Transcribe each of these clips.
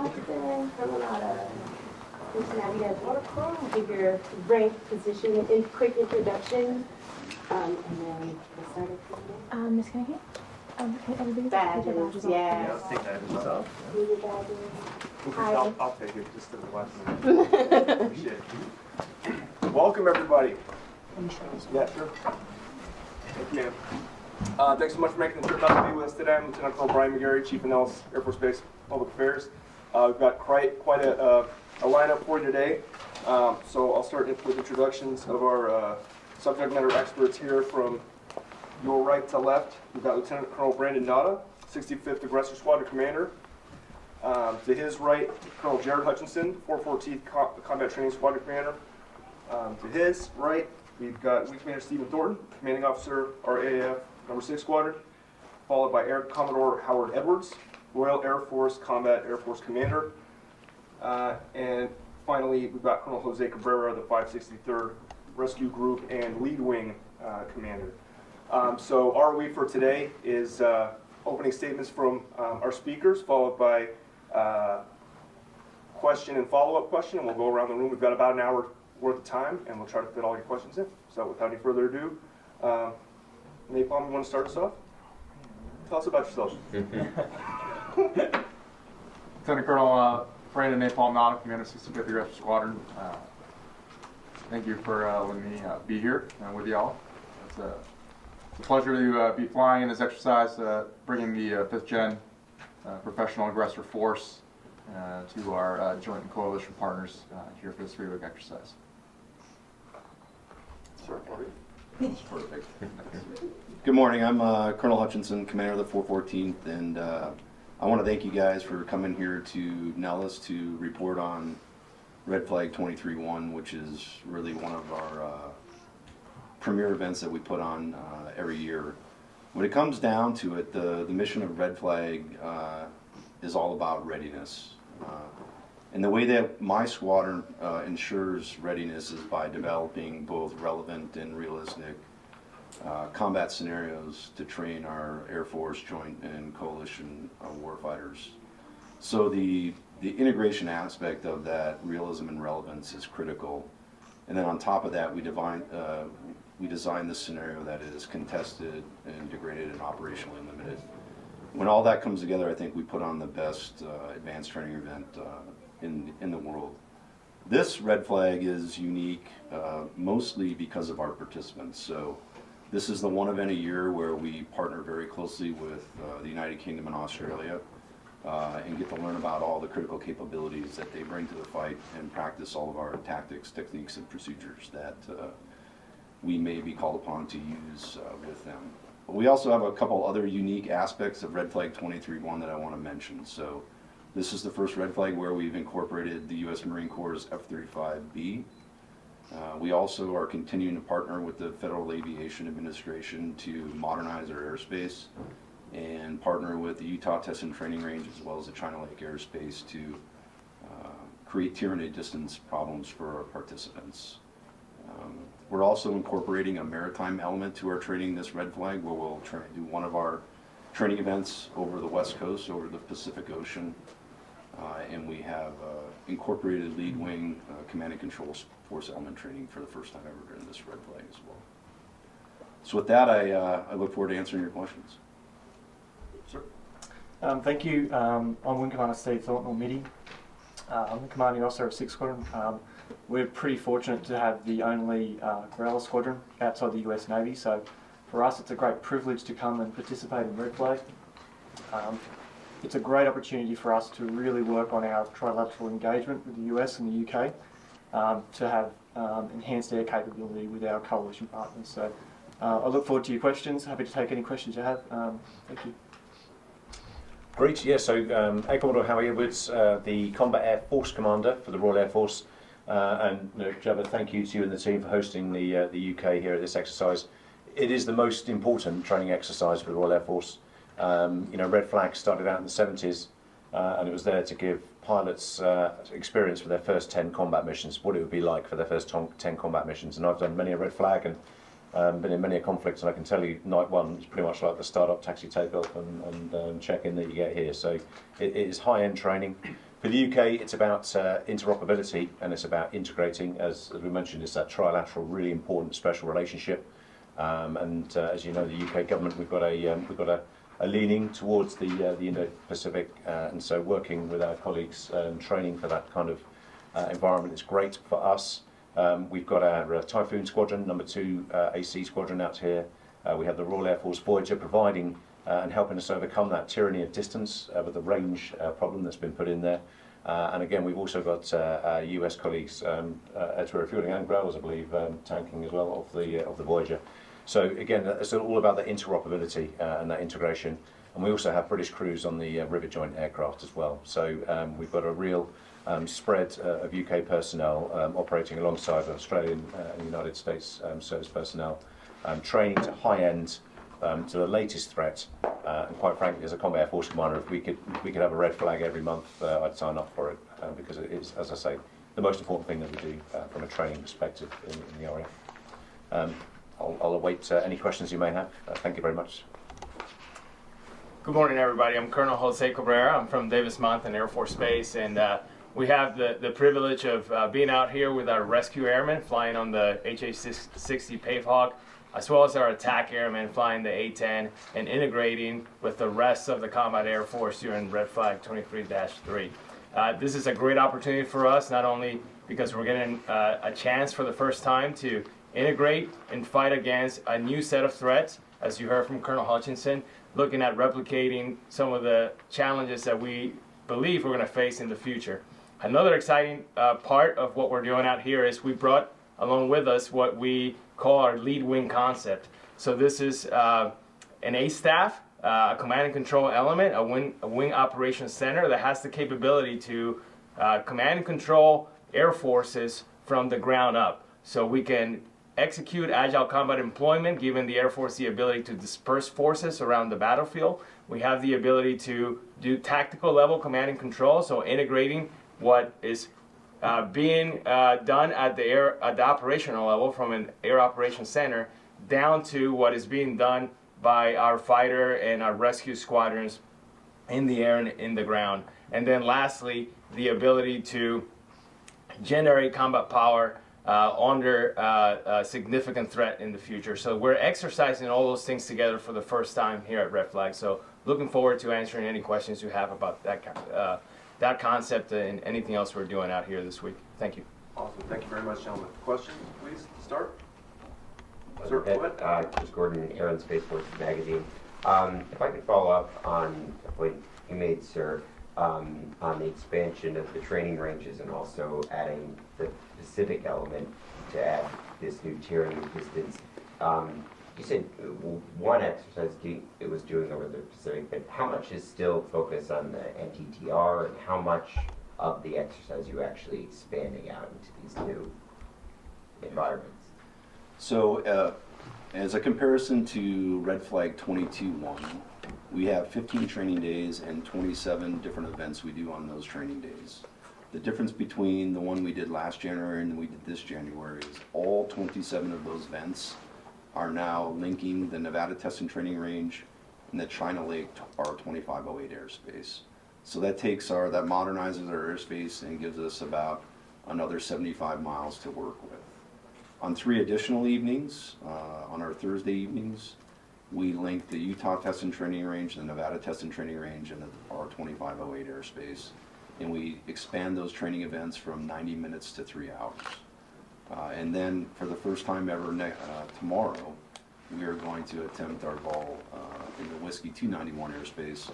Austin, Colonel Nauta. Please navigate protocol, give your rank, position, and quick introduction, and then we'll start it. Miss Kennedy? Can everybody Badges, take their badges off? yes. I'll take that as well. Do your badges. Hi. I'll take it just to the last minute. Appreciate it. Welcome, everybody. Yeah, sure. Thank you, ma'am. Thanks so much for making the trip out to be with us today. I'm Lieutenant Colonel Brian McGarry, Chief of Nellis Air Force Base Public Affairs. We've got quite a lineup for you today. So I'll start with introductions of our subject matter experts here from your right to left. We've got Lieutenant Colonel Brandon Nauta, 65th Aggressor Squadron Commander. To his right, Colonel Jared Hutchinson, 414th Combat Training Squadron Commander. To his right, we've got Wing Commander Stephen Thornton, Commanding Officer, RAAF, number 6 Squadron, followed by Air Commodore Howard Edwards, Royal Air Force Combat Air Force Commander. And finally, we've got Colonel Jose Cabrera, the 563rd Rescue Group and Lead Wing Commander. So our ROE for today is opening statements from our speakers, followed by question and follow-up question, and we'll go around the room. We've got about an hour worth of time, and we'll try to fit all your questions in. So without any further ado, Napalm, you want to start us off? Tell us about yourself. Lieutenant Colonel Brandon Napalm Nauta, Commander 65th Aggressor Squadron. Thank you for letting me be here with y'all. It's a pleasure to be flying in this exercise, bringing the 5th Gen professional aggressor force to our joint and coalition partners here for this 3-week exercise. Sure. Perfect. Good morning. I'm Colonel Hutchinson, Commander of the 414th, and I want to thank you guys for coming here to Nellis to report on Red Flag 23-1, which is really one of our premier events that we put on every year. When it comes down to it, the mission of Red Flag is all about readiness. And the way that my squadron ensures readiness is by developing both relevant and realistic combat scenarios to train our Air Force joint and coalition warfighters. So the integration aspect of that realism and relevance is critical. And then on top of that, we design this scenario that is contested, integrated, and operationally limited. When all that comes together, I think we put on the best advanced training event in the world. This Red Flag is unique mostly because of our participants. So this is the one event a year where we partner very closely with the United Kingdom and Australia and get to learn about all the critical capabilities that they bring to the fight and practice all of our tactics, techniques, and procedures that we may be called upon to use with them. But we also have a couple other unique aspects of Red Flag 23-1 that I want to mention. So this is the first Red Flag where we've incorporated the U.S. Marine Corps' F-35B. We also are continuing to partner with the Federal Aviation Administration to modernize our airspace and partner with the Utah Test and Training Range as well as the China Lake Airspace to create tyranny distance problems for our participants. We're also incorporating a maritime element to our training this Red Flag, where we'll do one of our training events over the West Coast, over the Pacific Ocean, and we have incorporated lead wing command and control force element training for the first time ever during this Red Flag as well. So with that, I look forward to answering your questions. Sir. Thank you. I'm Wing Commander Steve Thornton, or Midi. I'm the commanding officer of 6th Squadron. We're pretty fortunate to have the only Cabrera squadron outside the US Navy, so for us it's a great privilege to come and participate in Red Flag. It's a great opportunity for us to really work on our trilateral engagement with the US and the UK to have enhanced air capability with our coalition partners. So I look forward to your questions. Happy to take any questions you have. Thank you. Great, yeah, so Air Commodore Howard Edwards, the Combat Air Force Commander for the Royal Air Force. And Jabba, thank you to you and the team for hosting the UK here at this exercise. It is the most important training exercise for the Royal Air Force. Red Flag started out in the 70s and it was there to give pilots experience for their first 10 combat missions, what it would be like for their first 10 combat missions. And I've done many a Red Flag and been in many a conflicts, and I can tell you night one is pretty much like the start-up taxi takeoff and check-in that you get here. So it is high-end training. For the UK, it's about interoperability, and it's about integrating. As we mentioned, it's that trilateral, really important special relationship. As you know, the UK government, we've got a leaning towards the Indo-Pacific, and so working with our colleagues and training for that kind of environment is great for us. We've got our Typhoon Squadron, number 2 AC Squadron out here. We have the Royal Air Force Voyager providing and helping us overcome that tyranny of distance with the range problem that's been put in there. And again, we've also got our US colleagues, air-to-air refueling and Growlers, I believe, tanking as well of the Voyager. So again, it's all about the interoperability and that integration. And we also have British crews on the rivet joint aircraft as well. So we've got a real spread of UK personnel operating alongside Australian and United States service personnel, training to high end, to the latest threat. And quite frankly, as a Combat Air Force commander, if we could have a red flag every month, I'd sign up for it because it is, as I say, the most important thing that we do from a training perspective in the RAAF. I'll await any questions you may have. Thank you very much. Good morning, everybody. I'm Colonel Jose Cabrera. I'm from Davis Mountain Air Force Base, and we have the privilege of being out here with our rescue airmen flying on the HA-60 Pavehawk, as well as our attack airmen flying the A-10 and integrating with the rest of the Combat Air Force during Red Flag 23-3. This is a great opportunity for us, not only because we're getting a chance for the first time to integrate and fight against a new set of threats, as you heard from Colonel Hutchinson, looking at replicating some of the challenges that we believe we're going to face in the future. Another exciting part of what we're doing out here is we brought along with us what we call our lead wing concept. So this is an A-staff, a command and control element, a wing operations center that has the capability to command and control air forces from the ground up. So we can execute agile combat employment, giving the Air Force the ability to disperse forces around the battlefield. We have the ability to do tactical level command and control, so integrating what is being done at the operational level from an air operations center down to what is being done by our fighter and our rescue squadrons in the air and in the ground. And then lastly, the ability to generate combat power under a significant threat in the future. So we're exercising all those things together for the first time here at Red Flag. So looking forward to answering any questions you have about that concept and anything else we're doing out here this week. Thank you. Awesome. Thank you very much, gentlemen. Questions, please, to start? Sir, go ahead. Chris Gordon, Air and Space Force Magazine. If I could follow up on a point you made, sir, on the expansion of the training ranges and also adding the Pacific element to add this new tyranny of distance. You said one exercise it was doing over the Pacific, but how much is still focused on the NTTR, and how much of the exercise you actually expanding out into these new environments? So as a comparison to Red Flag 22-1, we have 15 training days and 27 different events we do on those training days. The difference between the one we did last January and we did this January is all 27 of those events are now linking the Nevada Test and Training Range and the China Lake R2508 airspace. So that modernizes our airspace and gives us about another 75 miles to work with. On 3 additional evenings, on our Thursday evenings, we link the Utah Test and Training Range, the Nevada Test and Training Range, and the R2508 airspace. And we expand those training events from 90 minutes to 3 hours. And then for the first time ever tomorrow, we are going to attempt our ball in the Whiskey 291 airspace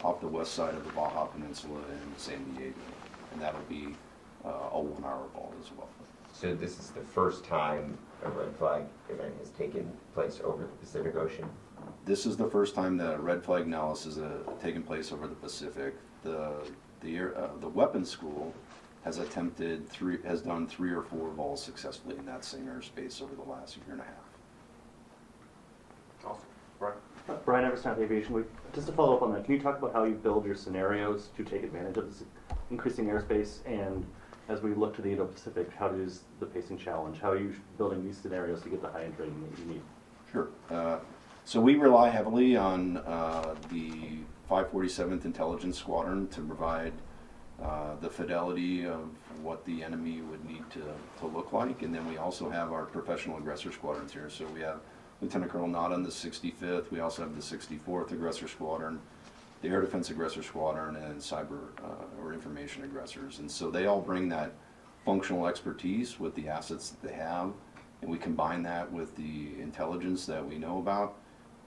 off the west side of the Baja Peninsula in San Diego. And that'll be a 1-hour ball as well. So this is the first time a Red Flag event has taken place over the Pacific Ocean? This is the first time that a Red Flag Nellis has taken place over the Pacific. The weapons school has done 3 or 4 balls successfully in that same airspace over the last year and a half. Awesome. Brian? Brian Everston, Aviation Week. Just to follow up on that, can you talk about how you build your scenarios to take advantage of this increasing airspace? And as we look to the Indo-Pacific, how does the pacing challenge? How are you building these scenarios to get the high-end training that you need? Sure. So we rely heavily on the 547th Intelligence Squadron to provide the fidelity of what the enemy would need to look like. And then we also have our professional aggressor squadrons here. So we have Lieutenant Colonel Nauta in the 65th. We also have the 64th Aggressor Squadron, the Air Defense Aggressor Squadron, and Cyber or Information Aggressors. And so they all bring that functional expertise with the assets that they have, and we combine that with the intelligence that we know about,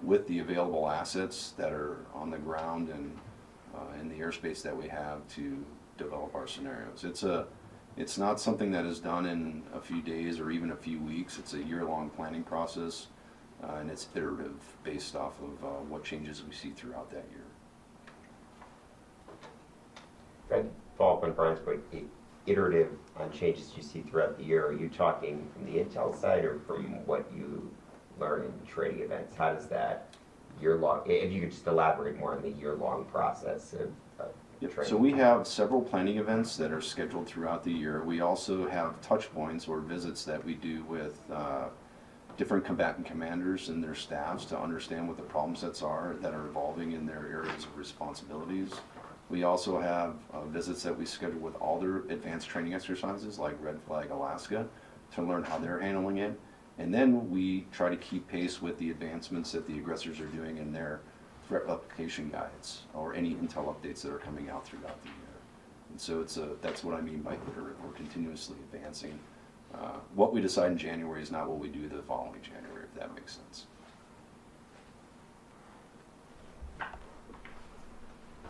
with the available assets that are on the ground and in the airspace that we have to develop our scenarios. It's not something that is done in a few days or even a few weeks. It's a year-long planning process, and it's iterative based off of what changes we see throughout that year. I'd follow up on Brian's point, iterative on changes you see throughout the year. Are you talking from the intel side or from what you learn in training events? How does that year-long, if you could just elaborate more on the year-long process of training? So we have several planning events that are scheduled throughout the year. We also have touch points or visits that we do with different combatant commanders and their staffs to understand what the problem sets are that are evolving in their areas of responsibilities. We also have visits that we schedule with all their advanced training exercises like Red Flag Alaska to learn how they're handling it. And then we try to keep pace with the advancements that the aggressors are doing in their threat replication guides or any intel updates that are coming out throughout the year. And so that's what I mean by iterative. We're continuously advancing. What we decide in January is not what we do the following January, if that makes sense.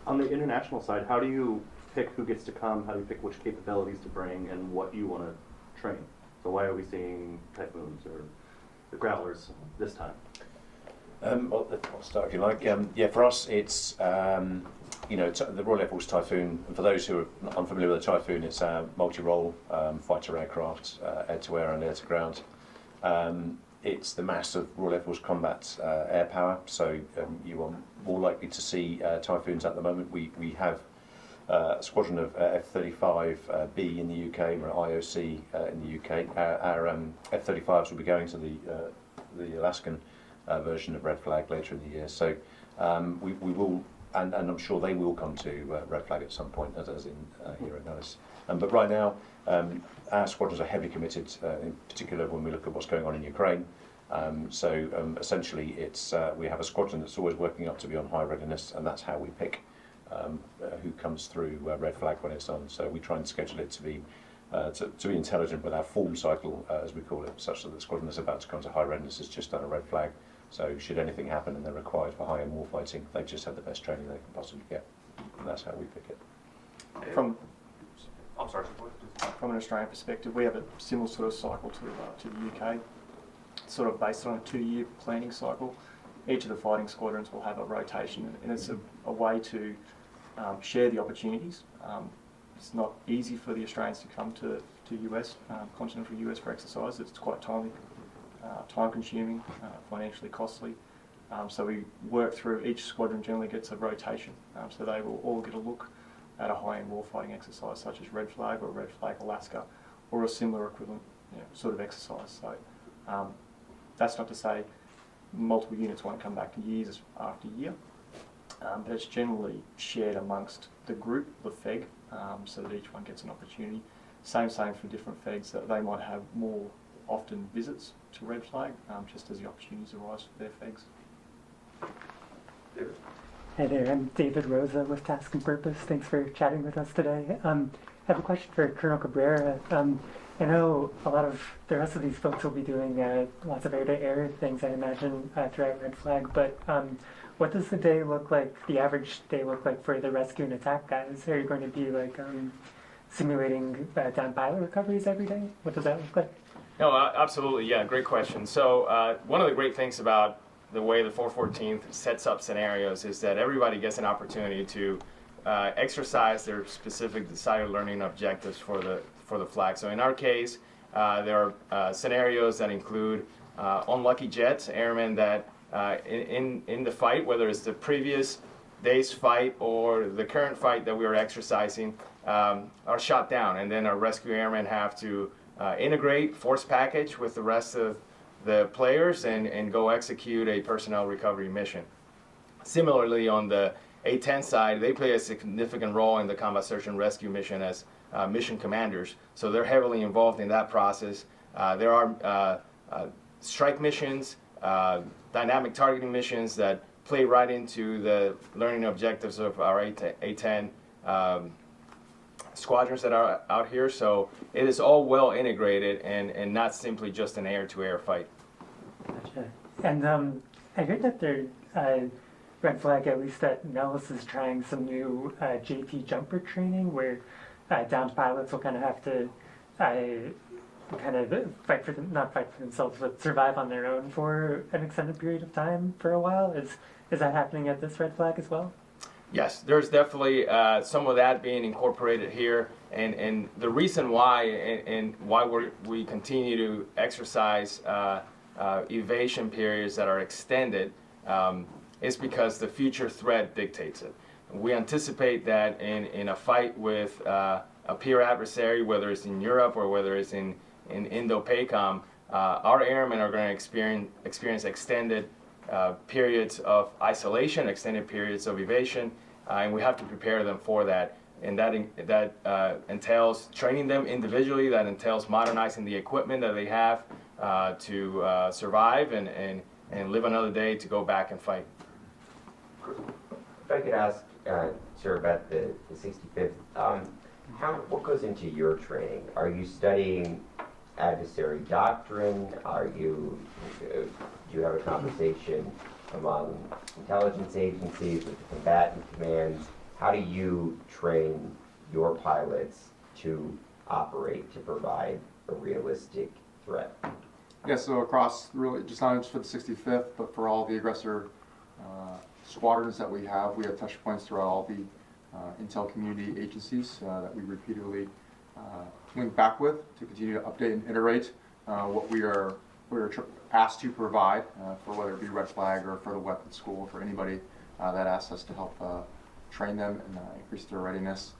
On the international side, how do you pick who gets to come? How do you pick which capabilities to bring and what you want to train? So why are we seeing Typhoons or the Growlers this time? Well, I'll start if you like. Yeah, for us, it's the Royal Air Force Typhoon. And for those who are unfamiliar with the Typhoon, it's a multi-role fighter aircraft, air-to-air and air-to-ground. It's the mass of Royal Air Force combat air power, so you are more likely to see Typhoons at the moment. We have a squadron of F-35B in the UK, we're at IOC in the UK. Our F-35s will be going to the Alaskan version of Red Flag later in the year. So we will, and I'm sure they will come to Red Flag at some point, as in here at Nellis. But right now, our squadrons are heavily committed, in particular when we look at what's going on in Ukraine. Essentially, it's we have a squadron that's always working up to be on high readiness, and that's how we pick who comes through Red Flag when it's on. So we try and schedule it to be intelligent with our form cycle, as we call it, such that the squadron that's about to come to high readiness is just done a Red Flag. So should anything happen and they're required for high-end war fighting, they just have the best training they can possibly get, and that's how we pick it. I'm sorry, From an Australian perspective, we have a similar sort of cycle to the UK, sort of based on a 2-year planning cycle. Each of the fighting squadrons will have a rotation, and it's a way to share the opportunities. It's not easy for the Australians to come to US, continental US for exercise. It's quite time consuming, financially costly. So we work through, each squadron generally gets a rotation, so they will all get a look at a high-end warfighting exercise such as Red Flag or Red Flag Alaska or a similar equivalent sort of exercise. So that's not to say multiple units won't come back years after year, but it's generally shared amongst the group, the FEG, so that each one gets an opportunity. Same for different FEGs, that they might have more often visits to Red Flag, just as the opportunities arise for their FEGs. David. Hi there, I'm David Rosa with Task and Purpose. Thanks for chatting with us today. I have a question for Colonel Cabrera. I know a lot of the rest of these folks will be doing lots of air-to-air things, I imagine, throughout Red Flag, but what does the day look like, the average day look like for the rescue and attack guys? Are you going to be like simulating down pilot recoveries every day? What does that look like? No, absolutely, yeah, great question. So one of the great things about the way the 414th sets up scenarios is that everybody gets an opportunity to exercise their specific decided learning objectives for the flag. So in our case, there are scenarios that include unlucky jets, airmen that in the fight, whether it's the previous day's fight or the current fight that we are exercising, are shot down, and then our rescue airmen have to integrate, force package with the rest of the players and go execute a personnel recovery mission. Similarly, on the A-10 side, they play a significant role in the combat search and rescue mission as mission commanders. So they're heavily involved in that process. There are strike missions, dynamic targeting missions that play right into the learning objectives of our A-10 squadrons that are out here. So it is all well integrated and not simply just an air-to-air fight. Gotcha. And I heard that they're Red Flag, at least at Nellis, is trying some new JP jumper training where downed pilots will kind of have to kind of fight for them, not fight for themselves, but survive on their own for an extended period of time for a while. Is that happening at this Red Flag as well? Yes, there's definitely some of that being incorporated here, and the reason why and why we continue to exercise evasion periods that are extended is because the future threat dictates it. We anticipate that in a fight with a peer adversary, whether it's in Europe or whether it's in Indo-Pacific, our airmen are going to experience extended periods of isolation, extended periods of evasion, and we have to prepare them for that. And that entails training them individually, that entails modernizing the equipment that they have to survive and live another day to go back and fight. If I could ask, sir, about the 65th, what goes into your training? Are you studying adversary doctrine? Do you have a conversation among intelligence agencies with the combatant commands? How do you train your pilots to operate, to provide a realistic threat? Yeah, so across, really, just not just for the 65th, but for all the aggressor squadrons that we have touch points throughout all the intel community agencies that we repeatedly link back with to continue to update and iterate what we're asked to provide for whether it be Red Flag or for the weapons school, for anybody that asks us to help train them and increase their readiness.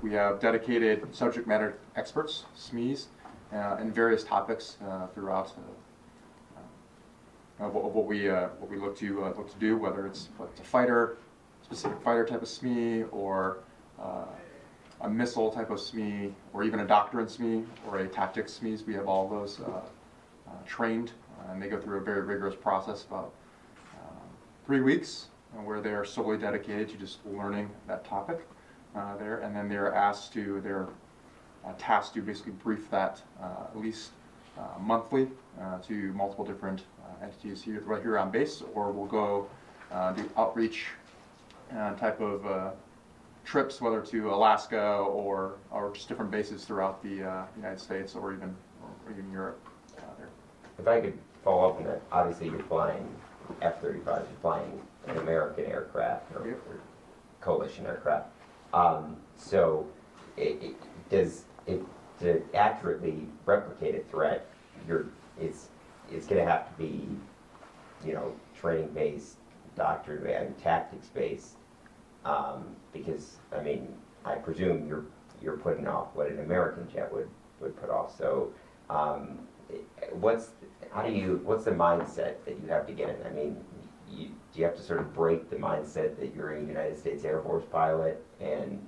We have dedicated subject matter experts, SMEs, in various topics throughout what we look to do, whether it's a fighter, specific fighter type of SME, or a missile type of SME, or even a doctrine SME, or a tactics SMEs. We have all those trained, and they go through a very rigorous process, about 3 weeks, where they are solely dedicated to just learning that topic there, and then they're tasked to basically brief that at least monthly to multiple different entities right here on base, or we'll go do outreach type of trips, whether to Alaska or just different bases throughout the United States or even Europe there. If I could follow up on that, obviously you're flying F-35s, you're flying an American aircraft or coalition aircraft. So to accurately replicate a threat, it's going to have to be, training-based, doctrine and tactics-based, because I presume you're putting off what an American jet would put off. So, what's the mindset that you have to get in? Do you have to sort of break the mindset that you're a United States Air Force pilot and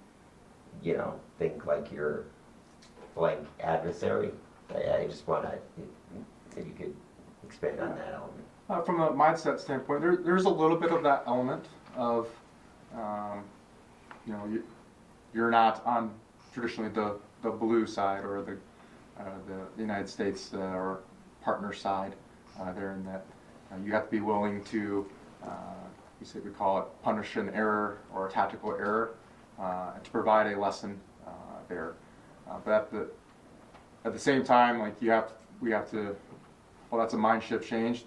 think like you're blank adversary? I just want to, if you could expand on that element. From a mindset standpoint, there's a little bit of that element of, you're not on traditionally the blue side or the United States or partner side there, in that you have to be willing to, we call it punish an error or a tactical error to provide a lesson there. But at the same time, we have to. Well, that's a mind shift change.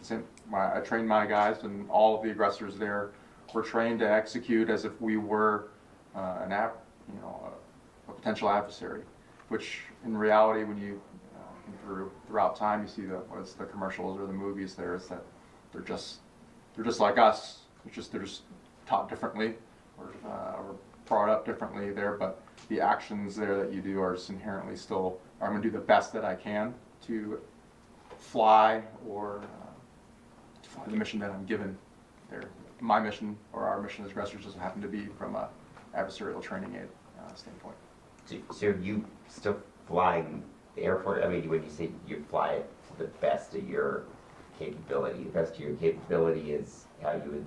I trained my guys, and all of the aggressors there were trained to execute as if we were a potential adversary. Which, in reality, when you throughout time, you see the commercials or the movies. There is that they're just like us. They're just taught differently or brought up differently there. But the actions there that you do are just inherently still. I'm going to do the best that I can to fly or to fly the mission that I'm given there. my mission or our mission as aggressors doesn't happen to be from a adversarial training aid standpoint. So you still flying the Air Force? I mean, when you say you fly it to the best of your capability, the best of your capability is how you would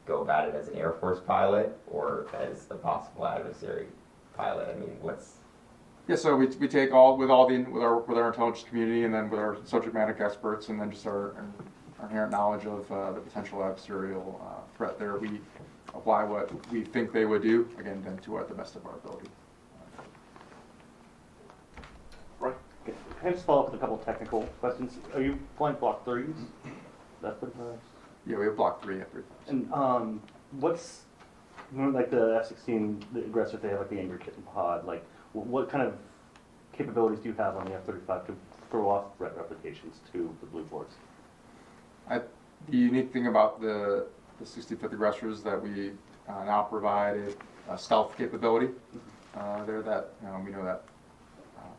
go about it as an Air Force pilot or as a possible adversary pilot? I mean, what's... Yeah, so we take all with our intelligence community, and then with our subject matter experts, and then just our inherent knowledge of the potential adversarial threat there. We apply what we think they would do, again, then to the best of our ability. Right. Okay. Can I just follow up with a couple of technical questions? Are you flying Block 3s? That's what Yeah, we have Block 3 F-35s. And what's, like the F-16, the Aggressor, they have like the angry kitten pod, like what kind of capabilities do you have on the F-35 to throw off threat replications to the Blue Force? The unique thing about the 65th Aggressor is that we now provide a stealth capability there that we know that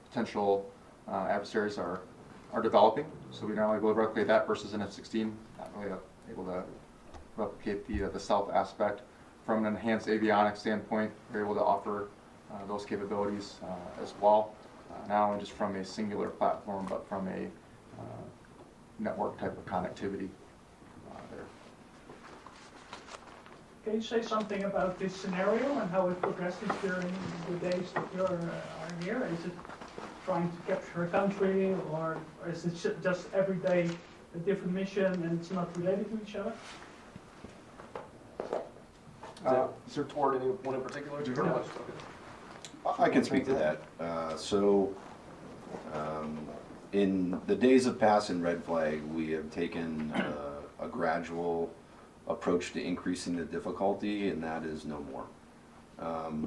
potential adversaries are developing. So we not only will replicate that versus an F-16, not really able to replicate the stealth aspect. From an enhanced avionics standpoint, we're able to offer those capabilities as well, not only just from a singular platform, but from a network type of connectivity there. Can you say something about this scenario and how it progresses during the days that you are here? Is it trying to capture a country, or is it just every day a different mission and it's not related to each other? Is there toward anyone in particular? I can speak to that. In the days of past in Red Flag, we have taken a gradual approach to increasing the difficulty, and that is no more.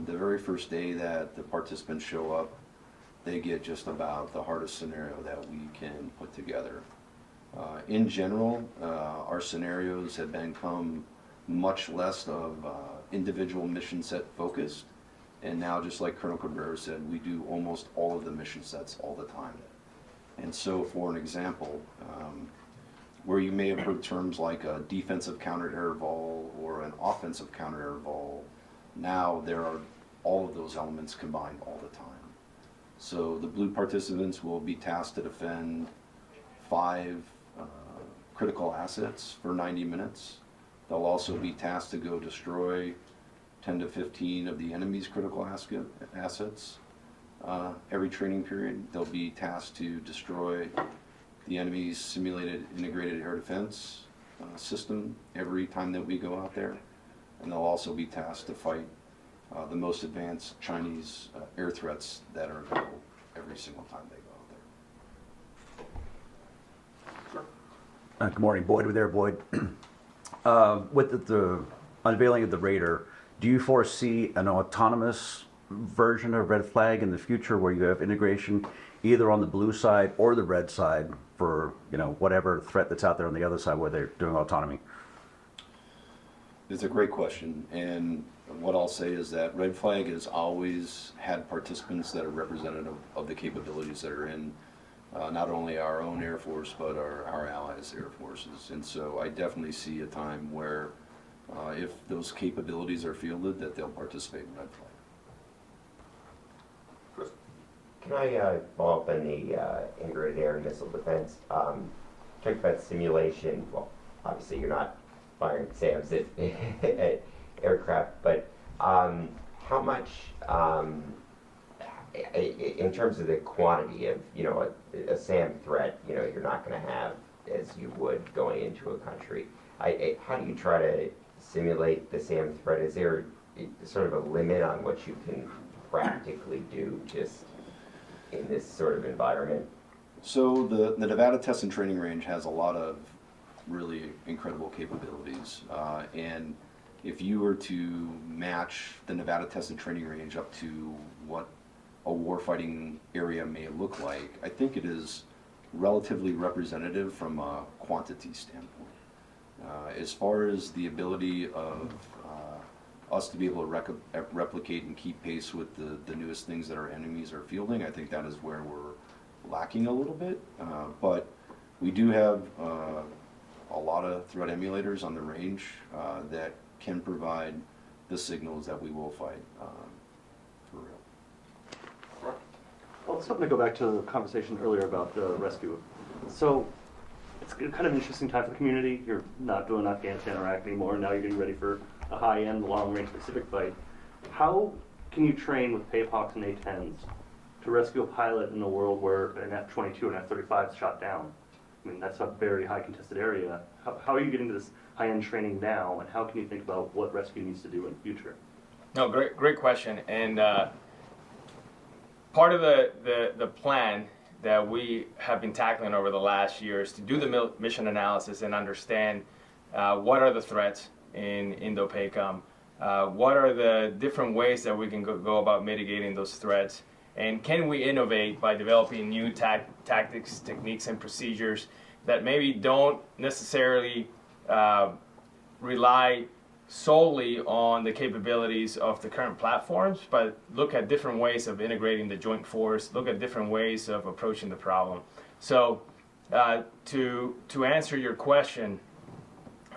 The very first day that the participants show up, they get just about the hardest scenario that we can put together. In general, our scenarios have become much less of individual mission set focused, and now, just like Colonel Cabrera said, we do almost all of the mission sets all the time. And so, for an example, where you may have heard terms like a defensive counter-air vol or an offensive counter-air vol, now there are all of those elements combined all the time. So the Blue participants will be tasked to defend 5 critical assets for 90 minutes. They'll also be tasked to go destroy 10 to 15 of the enemy's critical assets. Every training period, they'll be tasked to destroy the enemy's simulated integrated air defense system every time that we go out there. And they'll also be tasked to fight the most advanced Chinese air threats that are available every single time they go out there. Good morning, Boyd with AIRBOYD. With the unveiling of the Raider, do you foresee an autonomous version of Red Flag in the future where you have integration either on the blue side or the red side for whatever threat that's out there on the other side where they're doing autonomy? It's a great question, and what I'll say is that Red Flag has always had participants that are representative of the capabilities that are in not only our own Air Force, but our allies' Air Forces. And so I definitely see a time where if those capabilities are fielded, that they'll participate in Red Flag. Chris? Can I follow up on the integrated air and missile defense? Talk about simulation. Well, obviously you're not firing SAMs at aircraft, but how much, in terms of the quantity of, a SAM threat, you're not going to have as you would going into a country. How do you try to simulate the SAM threat? Is there sort of a limit on what you can practically do just in this sort of environment? So the Nevada Test and Training Range has a lot of really incredible capabilities, and if you were to match the Nevada Test and Training Range up to what a warfighting area may look like, I think it is relatively representative from a quantity standpoint. As far as the ability of us to be able to replicate and keep pace with the newest things that our enemies are fielding, I think that is where we're lacking a little bit. But we do have a lot of threat emulators on the range that can provide the signals that we will fight for real. Well, let's to go back to the conversation earlier about the rescue. So it's kind of an interesting time for the community. You're not doing Afghanistan or Iraq anymore. Now you're getting ready for a high-end, long-range Pacific fight. How can you train with PAPOCs and A-10s to rescue a pilot in a world where an F-22 and F-35 is shot down? I mean, that's a very high contested area. How are you getting to this high-end training now, and how can you think about what rescue needs to do in the future? No, great question. And part of the plan that we have been tackling over the last year is to do the mission analysis and understand what are the threats in Indo-PACOM, what are the different ways that we can go about mitigating those threats, and can we innovate by developing new tactics, techniques, and procedures that maybe don't necessarily rely solely on the capabilities of the current platforms, but look at different ways of integrating the joint force, look at different ways of approaching the problem. So to answer your question,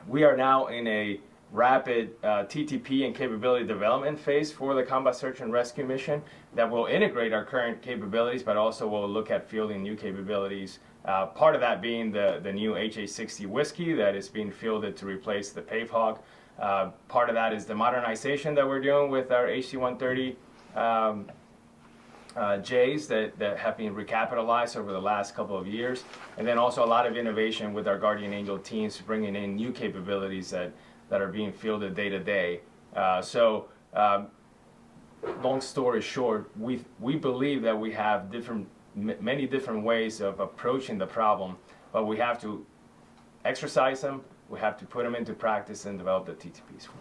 we are now in a rapid TTP and capability development phase for the combat search and rescue mission that will integrate our current capabilities, but also will look at fielding new capabilities. Part of that being the new HA-60 Whiskey that is being fielded to replace the Pavehawk. Part of that is the modernization that we're doing with our HC-130 Js that have been recapitalized over the last couple of years. And then also a lot of innovation with our Guardian Angel teams bringing in new capabilities that are being fielded day to day. Long story short, we believe that we have many different ways of approaching the problem, but we have to exercise them, we have to put them into practice and develop the TTPs for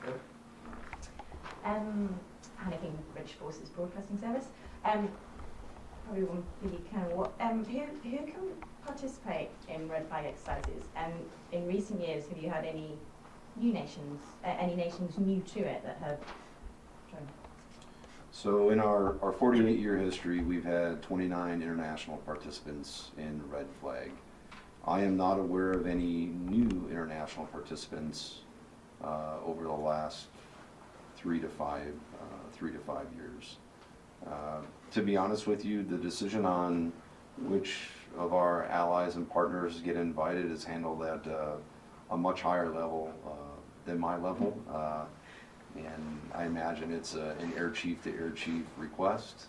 them. Hannah King, British Forces Broadcasting Service. Probably one for you, Colonel. Who can participate in red flag exercises? And in recent years, have you had any nations new to it that have joined? So in our 48-year history, we've had 29 international participants in red flag. I am not aware of any new international participants over the last 3 to 5 years. To be honest with you, the decision on which of our allies and partners get invited is handled at a much higher level than my level. And I imagine it's an air chief to air chief request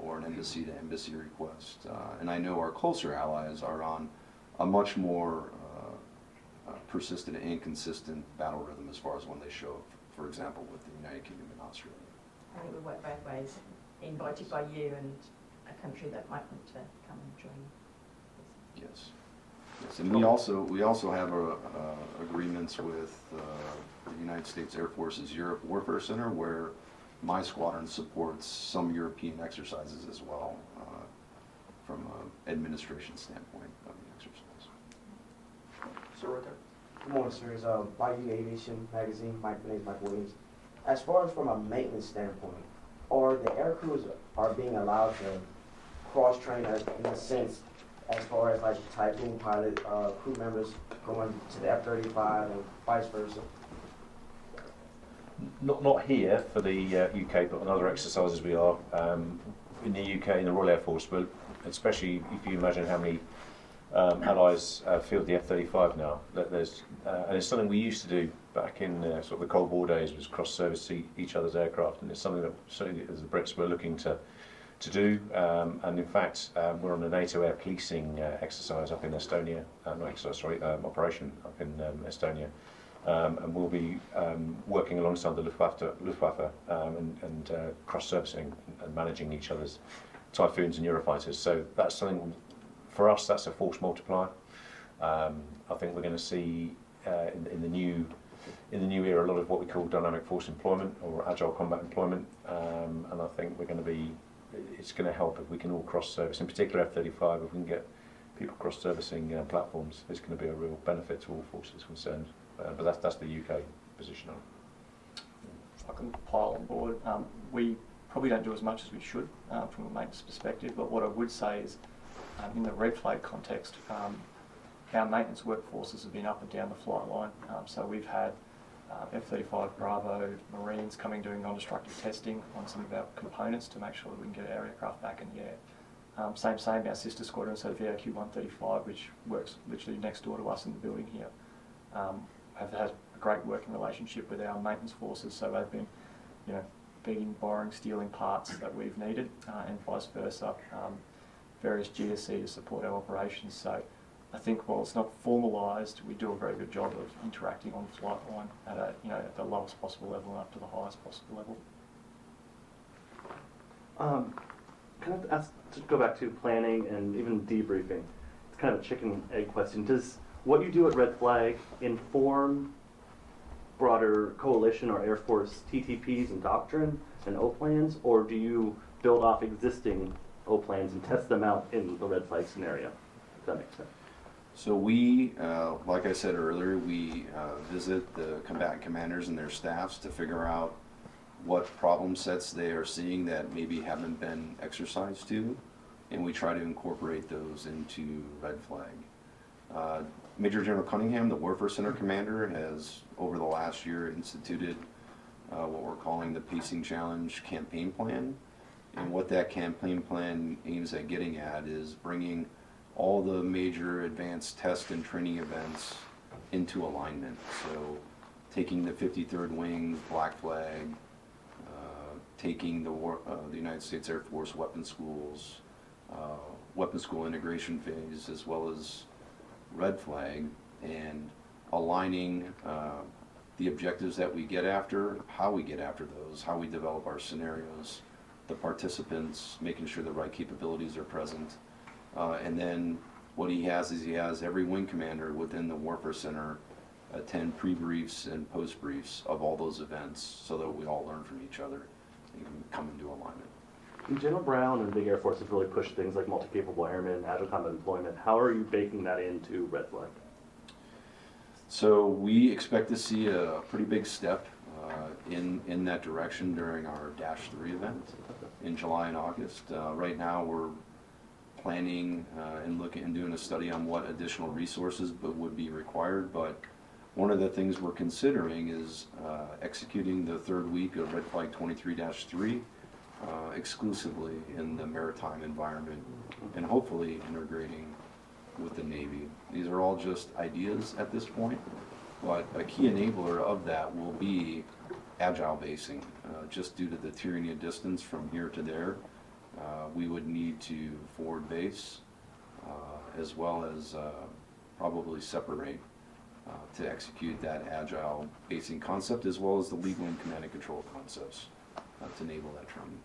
or an embassy to embassy request. And I know our closer allies are on a much more persistent and consistent battle rhythm as far as when they show up, for example, with the United Kingdom and Australia. I think we work both ways, invited by you and a country that might want to come and join. Yes. Yes, and we also have agreements with the United States Air Force's Europe Warfare Center, where my squadron supports some European exercises as well, from an administration standpoint of the exercise. So right there. Good morning, sir. It's Bayou Aviation Magazine. My name is Mike Williams. As far as from a maintenance standpoint, are the air crews are being allowed to cross-train in a sense, as far as like Typhoon pilot crew members going to the F-35 and vice versa? Not here for the UK, but on other exercises we are. In the UK, in the Royal Air Force, but especially if you imagine how many allies field the F-35 now. And it's something we used to do back in sort of the Cold War days, was cross-service each other's aircraft, and it's something that certainly as the Brits were looking to do. And in fact, we're on a NATO air policing exercise up in Estonia, operation up in Estonia. And we'll be working alongside the Luftwaffe and cross-servicing and managing each other's Typhoons and Eurofighters. So that's something, for us, that's a force multiplier. I think we're going to see in the new era a lot of what we call dynamic force employment or agile combat employment, and I think it's going to help if we can all cross-service, in particular F-35, if we can get people cross-servicing platforms. It's going to be a real benefit to all forces concerned. But that's the UK position on it. If I can pile on board, we probably don't do as much as we should from a maintenance perspective, but what I would say is in the red flag context, our maintenance workforces have been up and down the flight line. So we've had F-35 Bravo Marines coming doing non-destructive testing on some of our components to make sure that we can get our aircraft back in the air. Same, our sister squadron, so the VOQ-135, which works literally next door to us in the building here, have had a great working relationship with our maintenance forces, so they've been, begging, borrowing, stealing parts that we've needed, and vice versa, various GSE to support our operations. So I think while it's not formalised, we do a very good job of interacting on the flight line at at the lowest possible level and up to the highest possible level. Can I ask to go back to planning and even debriefing? It's kind of a chicken egg question. Does what you do at Red Flag inform broader coalition or Air Force TTPs and Doctrine and O plans, or do you build off existing O plans and test them out in the Red Flag scenario? If that makes sense. So we, like I said earlier, we visit the combatant commanders and their staffs to figure out what problem sets they are seeing that maybe haven't been exercised to, and we try to incorporate those into Red Flag. Major General Cunningham, the Warfare Center commander, has over the last year instituted what we're calling the Pacing Challenge campaign plan, and what that campaign plan aims at getting at is bringing all the major advanced test and training events into alignment. So taking the 53rd Wing, Black Flag, taking the United States Air Force weapons schools, weapons school integration phase, as well as Red Flag, and aligning the objectives that we get after, how we get after those, how we develop our scenarios, the participants, making sure the right capabilities are present. And then what he has is he has every wing commander within the Warfare Center attend pre-briefs and post-briefs of all those events so that we all learn from each other and can come into alignment. General Brown and Big Air Force have really pushed things like multi-capable airmen, agile combat employment. How are you baking that into Red Flag? So we expect to see a pretty big step in that direction during our -3 event in July and August. Right now we're planning and looking and doing a study on what additional resources would be required, but one of the things we're considering is executing the third week of Red Flag 23-3 exclusively in the maritime environment and hopefully integrating with the Navy. These are all just ideas at this point, but a key enabler of that will be agile basing. Just due to the tyranny of distance from here to there, we would need to forward base as well as probably separate to execute that agile basing concept, as well as the lead wing command and control concepts to enable that training.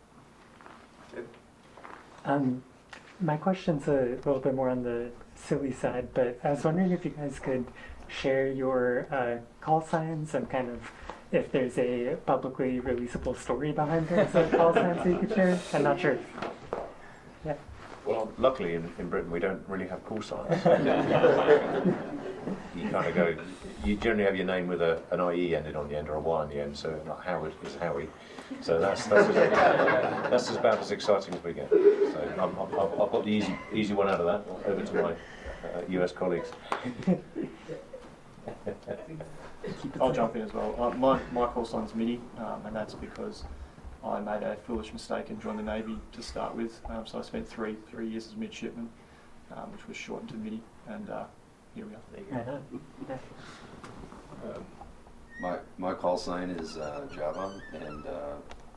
My question's a little bit more on the silly side, but I was wondering if you guys could share your call signs and kind of if there's a publicly releasable story behind those call signs that you could share. I'm not sure. Yeah. Well, luckily in Britain we don't really have call signs. You kind of go, you generally have your name with an IE ended on the end or a Y on the end, so not Howard is Howie. So that's about as exciting as we get. So I've got the easy one out of that. Over to my US colleagues. I'll jump in as well. My call sign's Midi, and that's because I made a foolish mistake and joined the Navy to start with. So I spent three years as midshipman, which was shortened to Midi, and here we are. My call sign is Java, and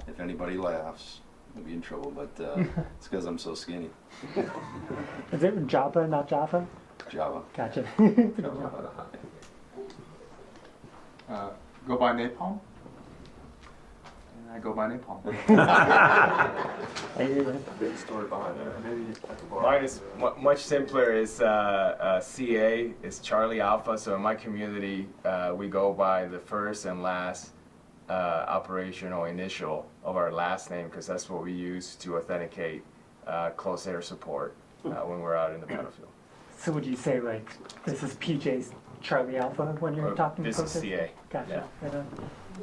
if anybody laughs, we'll be in trouble, but it's because I'm so skinny. Is it Java, not Java? Java. Gotcha. Go by Napalm. And I go by Napalm. Big story behind that. Maybe Mine is much simpler. Is CA is Charlie Alpha. So in my community, we go by the first and last operational initial of our last name because that's what we use to authenticate close air support when we're out in the battlefield. So would you say like this is PJ's Charlie Alpha when you're talking? This is CA. Gotcha. Yeah. Right on.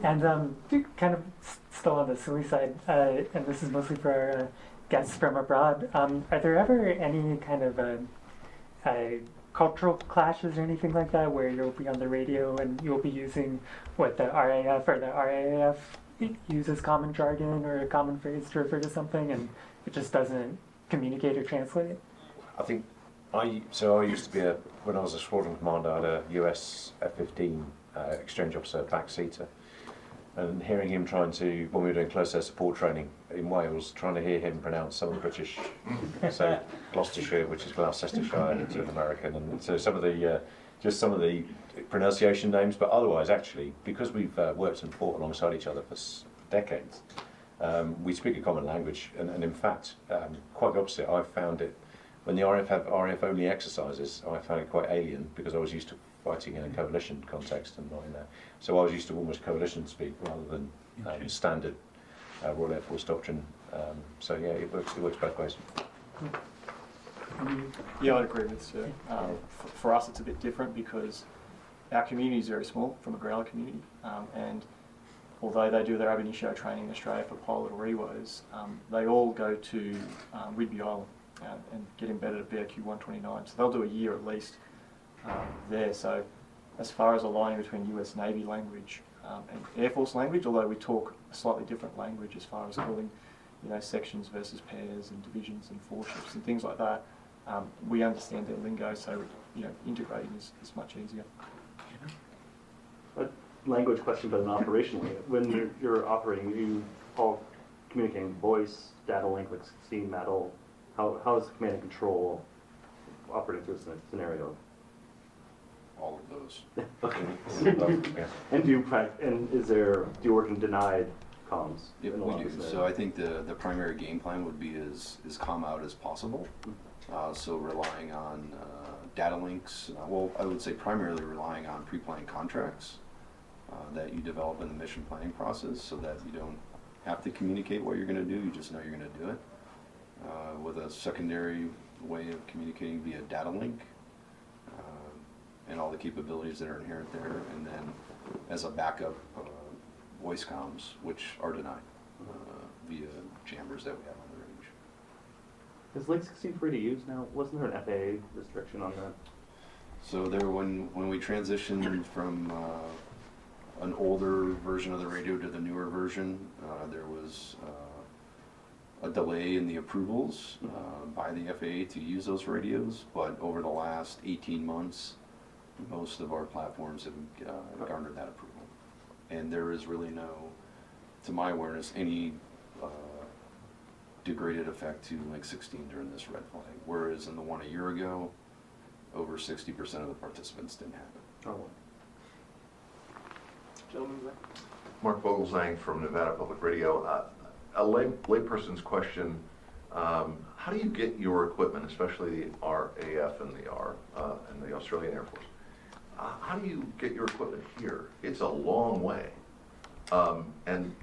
And kind of still on the silly side, and this is mostly for our guests from abroad. Are there ever any kind of cultural clashes or anything like that, where you'll be on the radio and you'll be using what the RAF or the RAAF uses common jargon or a common phrase to refer to something, and it just doesn't communicate or translate? I think I used to be when I was a squadron commander, I had a US F-15 exchange officer backseater, and hearing him trying to, when we were doing close air support training in Wales, trying to hear him pronounce some of the British, so Gloucestershire, which is Gloucestershire to an American, and so some of the just some of the pronunciation names, but otherwise actually, because we've worked and fought alongside each other for decades, we speak a common language, and in fact, quite the opposite. I've found it, when the RAF have RAF-only exercises, I found it quite alien, because I was used to fighting in a coalition context and not in there. So I was used to almost coalition speak rather than standard Royal Air Force doctrine. So yeah, it works both ways. Yeah, I'd agree with Sir. For us, it's a bit different because our community is very small, from a growler community, and although they do their ab initio training in Australia for pilot or EWOs, they all go to Whidbey Island and get embedded at BOQ 129. So they'll do a year at least there. So as far as aligning between US Navy language and Air Force language, although we talk a slightly different language as far as calling, sections versus pairs and divisions and foreships and things like that, we understand their lingo, so integrating is much easier. A language question, but not operationally. When you're operating, you all communicating voice, data link, like steam metal. How is command and control operating through a scenario? All of those. Okay. And do you work in denied comms? Yep, we do. So I think the primary game plan would be as calm out as possible. So relying on data links. Well, I would say primarily relying on pre-planned contracts that you develop in the mission planning process, so that you don't have to communicate what you're going to do. You just know you're going to do it. With a secondary way of communicating via data link, and all the capabilities that are inherent there, and then as a backup, voice comms, which are denied via jammers that we have on the range. Is Link 16 free to use now? Wasn't there an FAA restriction on that? So when we transitioned from an older version of the radio to the newer version, there was a delay in the approvals by the FAA to use those radios, but over the last 18 months, most of our platforms have garnered that approval. And there is really no, to my awareness, any degraded effect to Link 16 during this red flag, whereas in the one a year ago, over 60% of the participants didn't have it. Oh. Gentlemen, Mark Vogelsang from Nevada Public Radio. A layperson's question, how do you get your equipment, especially the RAF and the Australian Air Force? How do you get your equipment here? It's a long way. And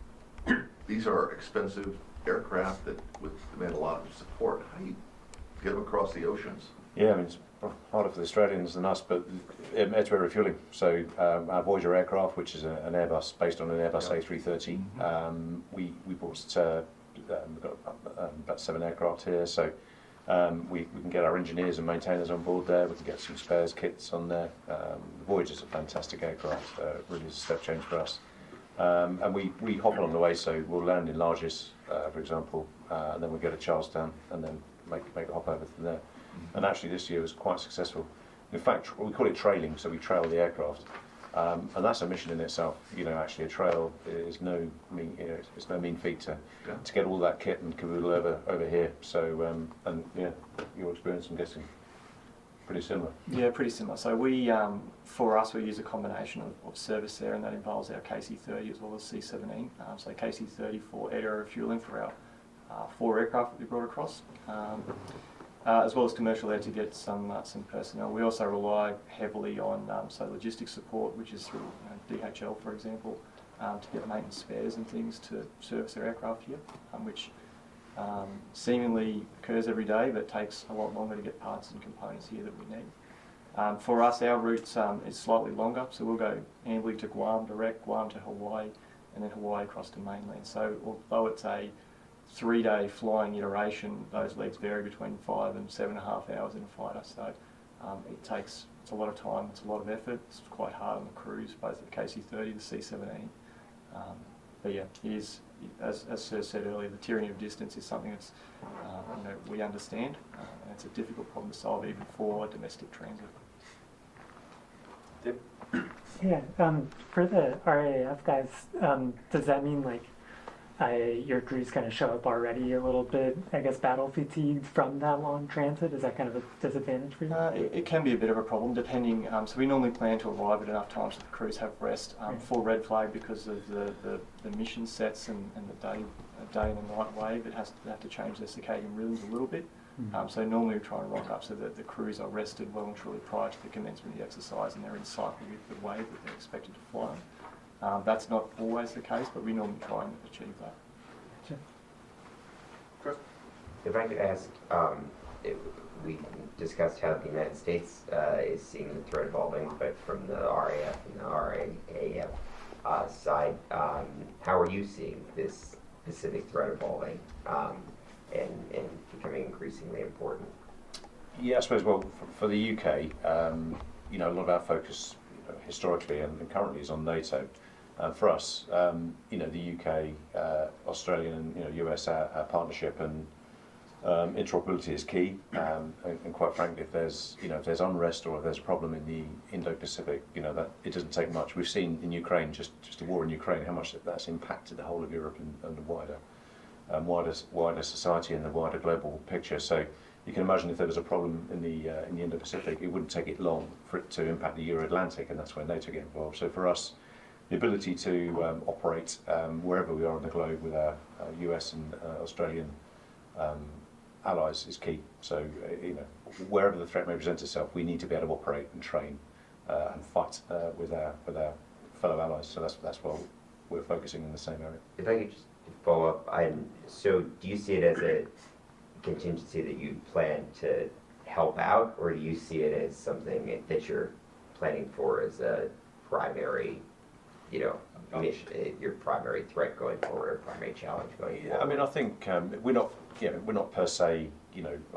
these are expensive aircraft that would demand a lot of support. How do you get them across the oceans? Yeah, I mean, it's harder for the Australians than us, but it's where refueling. So our Voyager aircraft, which is an Airbus, based on an Airbus A330, we bought, we've got about 7 aircraft here, so we can get our engineers and maintainers on board there, we can get some spares kits on there. Voyager's a fantastic aircraft, really is a step change for us. And we hop along the way, so we'll land in Largess, for example, and then we go to Charlestown, and then make a hop over from there. And actually this year was quite successful. In fact, we call it trailing, so we trail the aircraft. And that's a mission in itself. Actually a trail is no mean feat to get all that kit and caboodle over here. So, and yeah, your experience, I'm guessing, pretty similar. Yeah, pretty similar. So we, for us, we use a combination of service there, and that involves our KC-30 as well as C-17. So KC-30 for air refueling for our 4 aircraft that we brought across. As well as commercial air to get some personnel. We also rely heavily on logistics support, which is through DHL, for example, to get maintenance spares and things to service their aircraft here, which seemingly occurs every day, but takes a lot longer to get parts and components here that we need. For us, our route is slightly longer, so we'll go Ambly to Guam direct, Guam to Hawaii, and then Hawaii across to mainland. So although it's a 3-day flying iteration, those legs vary between 5 and 7.5 hours in a fighter. So It's a lot of time, it's a lot of effort, it's quite hard on the crews, both the KC-30, the C-17. But yeah, it is, as Sir said earlier, the tyranny of distance is something that's, we understand, and it's a difficult problem to solve even for domestic transit. Dave? Yeah, for the RAAF guys, does that mean like your crews kind of show up already a little bit, I guess, battle fatigued from that long transit? Is that kind of a disadvantage for you? It can be a bit of a problem depending, so we normally plan to arrive at enough time so the crews have rest for red flag because of the mission sets and the day and the night wave. They have to change their circadian rhythms a little bit. So normally we try and rock up so that the crews are rested well and truly prior to the commencement of the exercise and they're in cycle with the wave that they're expected to fly on. That's not always the case, but we normally try and achieve that. Chris? If I could ask, we discussed how the United States is seeing the threat evolving, but from the RAF and the RAAF side, how are you seeing this Pacific threat evolving and becoming increasingly important? Yeah, I suppose, well, for the UK, a lot of our focus historically and currently is on NATO. For us, the UK, Australian and US, our partnership and interoperability is key. And quite frankly, if there's unrest or if there's a problem in the Indo-Pacific, that it doesn't take much. We've seen in Ukraine, just the war in Ukraine, how much that's impacted the whole of Europe and the wider society and the wider global picture. So you can imagine if there was a problem in the Indo-Pacific, it wouldn't take it long for it to impact the Euro-Atlantic, and that's where NATO get involved. So for us, the ability to operate wherever we are on the globe with our US and Australian allies is key. So wherever the threat may present itself, we need to be able to operate and train and fight with our fellow allies. So that's why we're focusing in the same area. If I could just follow up, so do you see it as a contingency that you plan to help out, or do you see it as something that you're planning for as a primary, mission, your primary threat going forward, or primary challenge going forward? I mean, I think we're not per se,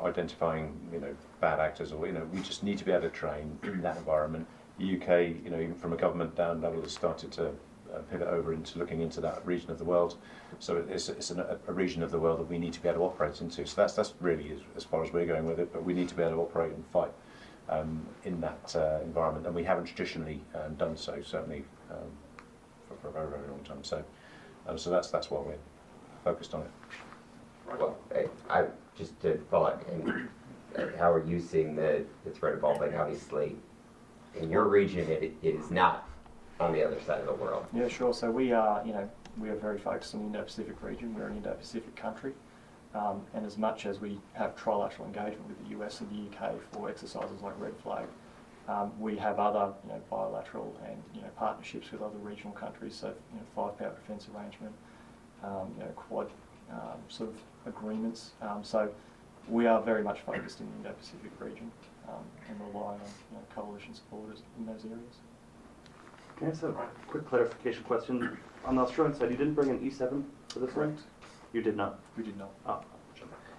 identifying, bad actors, or we just need to be able to train in that environment. The UK, even from a government down level, has started to pivot over into looking into that region of the world. So it's a region of the world that we need to be able to operate into. So that's really as far as we're going with it. But we need to be able to operate and fight in that environment, and we haven't traditionally done so. Certainly. For a very, very long time. So that's why we're focused on it. Well, I just to follow up, how are you seeing the threat evolving? Obviously, in your region, it is not on the other side of the world. Yeah, sure. So we are very focused on the Indo-Pacific region. We're an Indo-Pacific country, and as much as we have trilateral engagement with the US and the UK for exercises like Red Flag, we have other bilateral and partnerships with other regional countries. So five-power defence arrangement, quad sort of agreements. So we are very much focused in the Indo-Pacific region and rely on coalition supporters in those areas. Can I ask a quick clarification question? On the Australian side, you didn't bring an E7 for this one? You did not? We did not. Oh.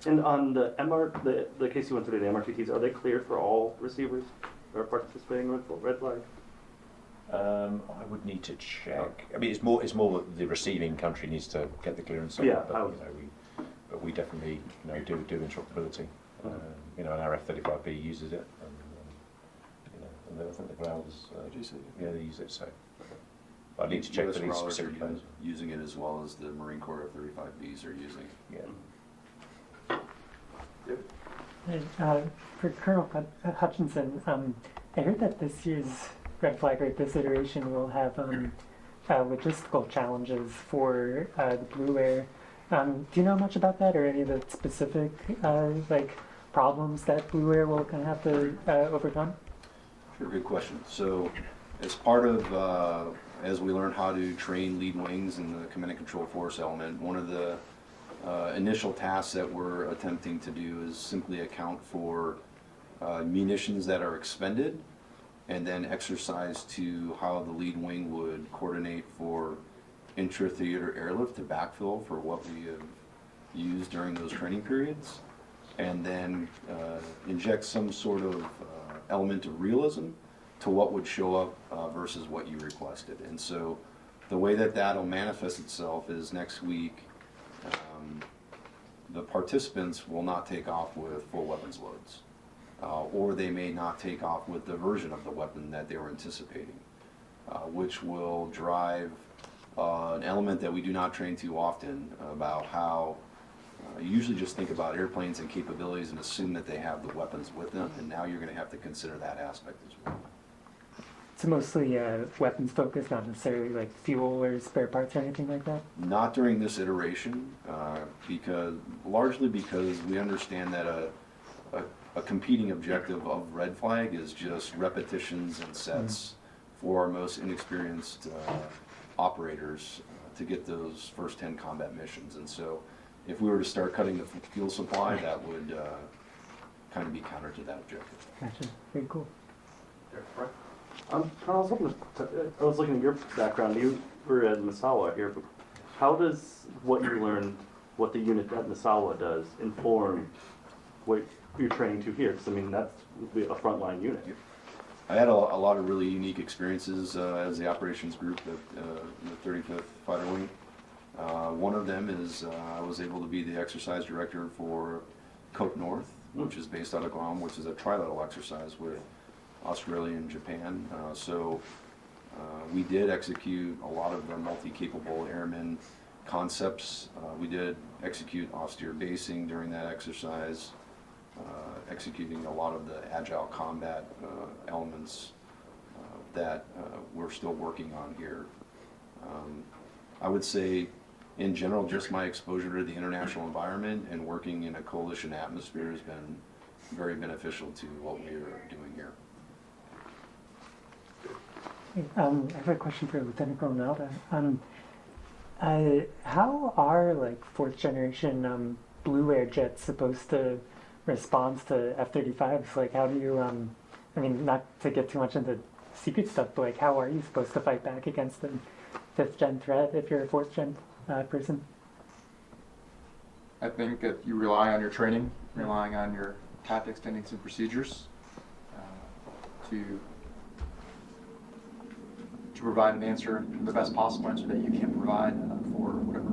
And on the the KC-130, the MRTTs, are they cleared for all receivers who are participating in Red Flag? I would need to check. I mean, it's more that the receiving country needs to get the clearance. Yeah. But we definitely do interoperability. And our F-35B uses it. And I think the Growlers, they use it. So I need to check US for these Growlers specific are planes. using it as well as the Marine Corps F-35Bs are using. Yeah. For Colonel Hutchinson, I heard that this year's Red Flag, or this iteration, will have logistical challenges for the Blue Air. Do you know much about that, or any of the specific problems that Blue Air will kind of have to overcome? Sure, good question. So, as part of as we learn how to train lead wings in the command and control force element, one of the initial tasks that we're attempting to do is simply account for munitions that are expended, and then exercise to how the lead wing would coordinate for intra-theater airlift to backfill for what we have used during those training periods, and then inject some sort of element of realism to what would show up versus what you requested. And so the way that that'll manifest itself is next week, the participants will not take off with full weapons loads, or they may not take off with the version of the weapon that they were anticipating, which will drive an element that we do not train too often about how you usually just think about airplanes and capabilities and assume that they have the weapons with them, and now you're going to have to consider that aspect as well. It's mostly weapons focused, not necessarily like fuel or spare parts or anything like that? Not during this iteration, largely because we understand that a competing objective of red flag is just repetitions and sets for our most inexperienced operators to get those first 10 combat missions. And so if we were to start cutting the fuel supply, that would kind of be counter to that objective. Gotcha. Very cool. Colonel, I was looking at your background. You were at Misawa here. But how does what you learned, what the unit at Misawa does, inform what you're training to here? Because, I mean, that's a frontline unit. I had a lot of really unique experiences as the operations group at the 35th Fighter Wing. One of them is I was able to be the exercise director for Cope North, which is based out of Guam, which is a trilateral exercise with Australia and Japan. So we did execute a lot of the multi-capable airmen concepts. We did execute austere basing during that exercise, executing a lot of the agile combat elements that we're still working on here. I would say, in general, just my exposure to the international environment and working in a coalition atmosphere has been very beneficial to what we are doing here. I have a question for Lieutenant Colonel Nauta. How are like fourth generation Blue Air jets supposed to respond to F-35s? Like, how do you, I mean, not to get too much into secret stuff, but like, how are you supposed to fight back against the fifth gen threat if you're a fourth gen person? I think that you rely on your training, relying on your tactics, techniques, and procedures to provide an answer, the best possible answer that you can provide for whatever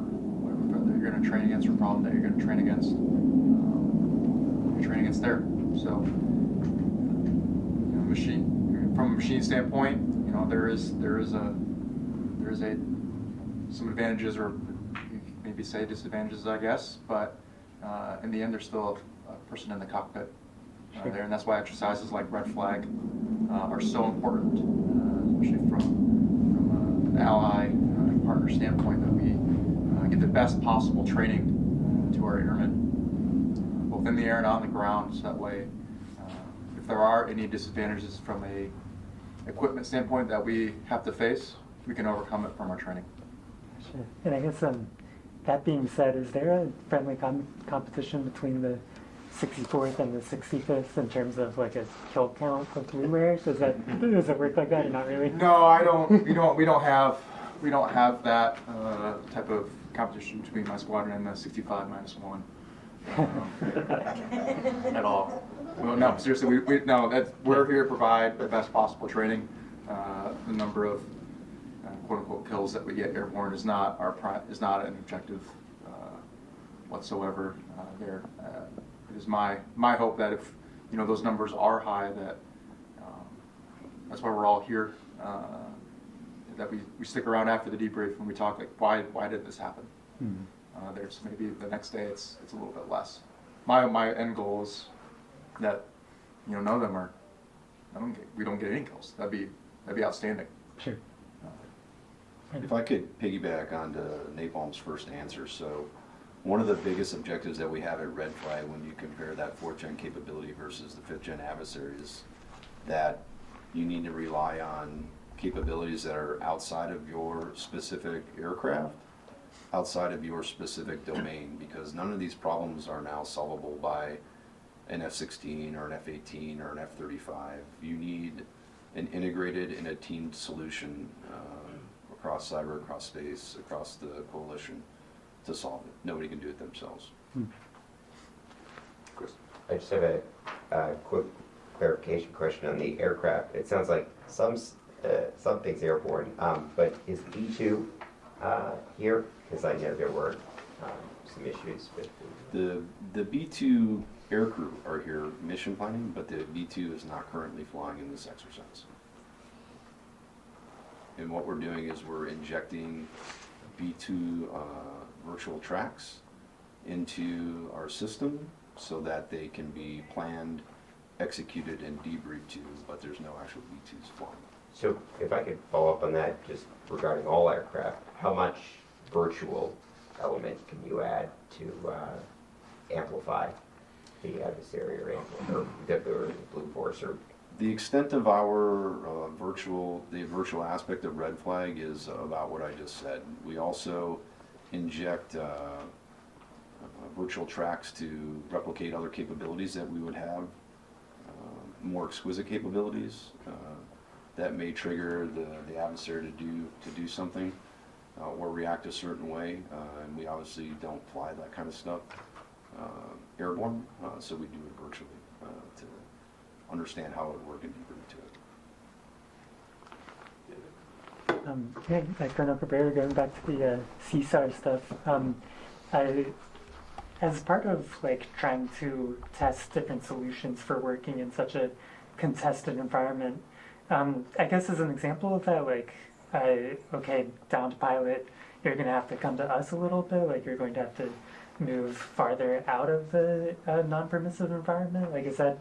threat you're going to train against or problem that you're going to train against. You're training against there. So, from a machine standpoint, there is some advantages, or maybe say disadvantages, I guess. But in the end, there's still a person in the cockpit there, and that's why exercises like red flag are so important, especially from an ally and partner standpoint, that we get the best possible training to our airmen, both in the air and on the ground. So that way, if there are any disadvantages from a equipment standpoint that we have to face, we can overcome it from our training. Sure. And I guess that being said, is there a friendly competition between the 64th and the 65th in terms of like a kill count of Blue Airs? Does it work like that or not really? No, I don't. We don't have that type of competition between my squadron and the 65-1 at all. Well, no, seriously, we're here to provide the best possible training. The number of quote-unquote kills that we get airborne is not an objective whatsoever. There, it is my hope that if those numbers are high, that that's why we're all here. That we stick around after the debrief when we talk like why did this happen? Mm-hmm. There's maybe the next day it's a little bit less. My end goal is that none of them are. We don't get any kills. That'd be outstanding. Sure. If I could piggyback onto Napalm's first answer, so one of the biggest objectives that we have at Red Flag when you compare that 4th gen capability versus the 5th gen adversary is that you need to rely on capabilities that are outside of your specific aircraft, outside of your specific domain, because none of these problems are now solvable by an F-16 or an F-18 or an F-35. You need an integrated and a teamed solution across cyber, across space, across the coalition to solve it. Nobody can do it themselves. Chris? I just have a quick clarification question on the aircraft. It sounds like something's airborne, but is B2 here? Because I know there were some issues with The B2 aircrew are here mission planning, but the B2 is not currently flying in this exercise. And what we're doing is we're injecting B2 virtual tracks into our system so that they can be planned, executed, and debriefed to, but there's no actual B2s flying. So if I could follow up on that, just regarding all aircraft, how much virtual element can you add to amplify the adversary or the Blue Force? Or The extent of our the virtual aspect of red flag is about what I just said. We also inject virtual tracks to replicate other capabilities that we would have, more exquisite capabilities that may trigger the adversary to do something or react a certain way, and we obviously don't fly that kind of stuff airborne, so we do it virtually to understand how it would work and debrief to it. Yeah, Colonel Cabrera, going back to the CSAR stuff, as part of like trying to test different solutions for working in such a contested environment, I guess as an example of that, like, okay, down to pilot, you're going to have to come to us a little bit, like you're going to have to move farther out of the non-permissive environment. Like, is that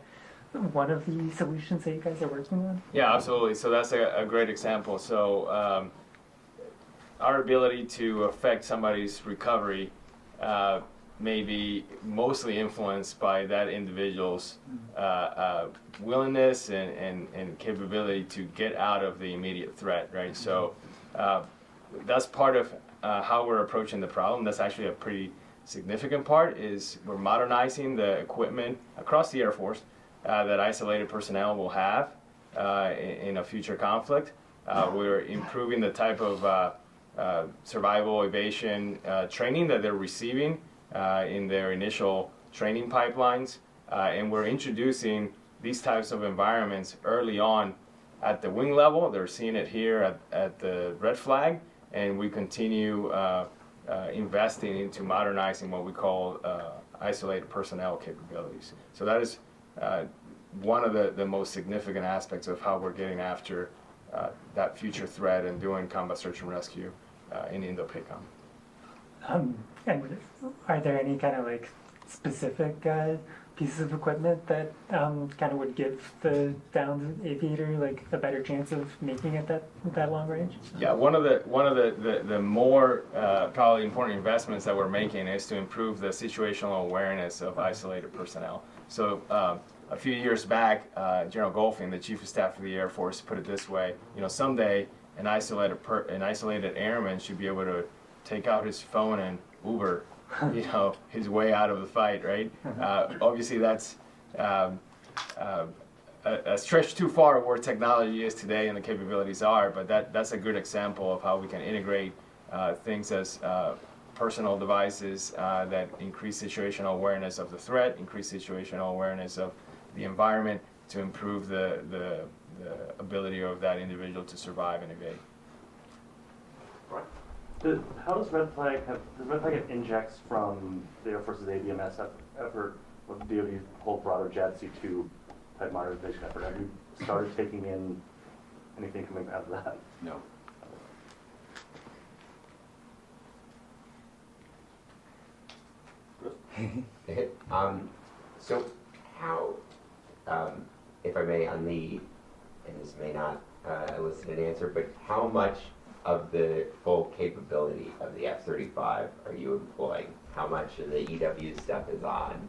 one of the solutions that you guys are working on? Yeah, absolutely. So that's a great example. So our ability to affect somebody's recovery may be mostly influenced by that individual's willingness and capability to get out of the immediate threat, right? So that's part of how we're approaching the problem. That's actually a pretty significant part, is we're modernizing the equipment across the Air Force that isolated personnel will have in a future conflict. We're improving the type of survival evasion training that they're receiving in their initial training pipelines, and we're introducing these types of environments early on at the wing level. They're seeing it here at the red flag, and we continue investing into modernizing what we call isolated personnel capabilities. So that is one of the most significant aspects of how we're getting after that future threat and doing combat search and rescue in Indo-Pacific. And are there any kind of like specific pieces of equipment that kind of would give the downed aviator like a better chance of making it that long range? Yeah, one of the more probably important investments that we're making is to improve the situational awareness of isolated personnel. So a few years back, General Golfing, the Chief of Staff of the Air Force, put it this way: someday an isolated airman should be able to take out his phone and Uber, his way out of the fight, right? Obviously, that's a stretch too far where technology is today and the capabilities are, but that's a good example of how we can integrate things as personal devices that increase situational awareness of the threat, increase situational awareness of the environment to improve the ability of that individual to survive and evade. How does red flag have injects from the Air Force's ABMS effort with DoD's whole broader JADC2 type modernization effort? Have you started taking in anything coming out of that? No. So how, if I may, and this may not elicit an answer, but how much of the full capability of the F-35 are you employing? How much of the EW stuff is on?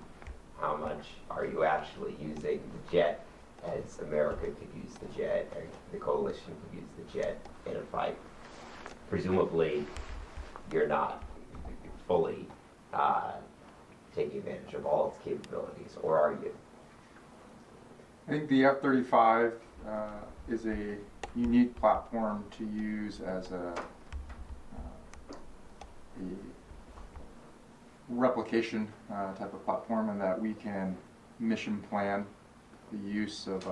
How much are you actually using the jet, as America could use the jet, or the coalition could use the jet in a fight? Presumably, you're not fully taking advantage of all its capabilities, or are you? I think the F-35 is a unique platform to use as a replication type of platform, and that we can mission plan the use of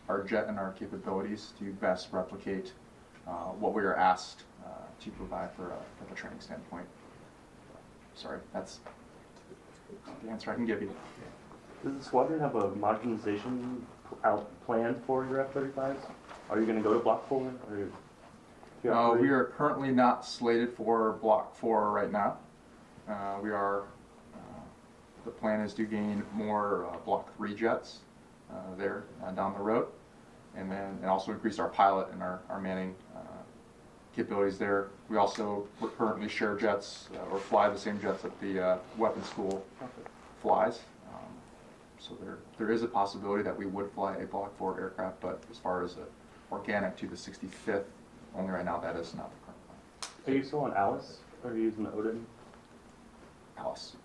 our jet and our capabilities to best replicate what we are asked to provide from a training standpoint. Sorry, that's the answer I can give you. Does the squadron have a modernization out planned for your F-35s? Are you going to go to Block 4? We are currently not slated for Block 4 right now. The plan is to gain more Block 3 jets there down the road, and also increase our pilot and our manning capabilities there. We also currently share jets or fly the same jets that the weapons school flies. So there is a possibility that we would fly a Block 4 aircraft, but as far as organic to the 65th, only right now that is not the current plan. Are you still on Alice? Or are you using the Odin? Alice.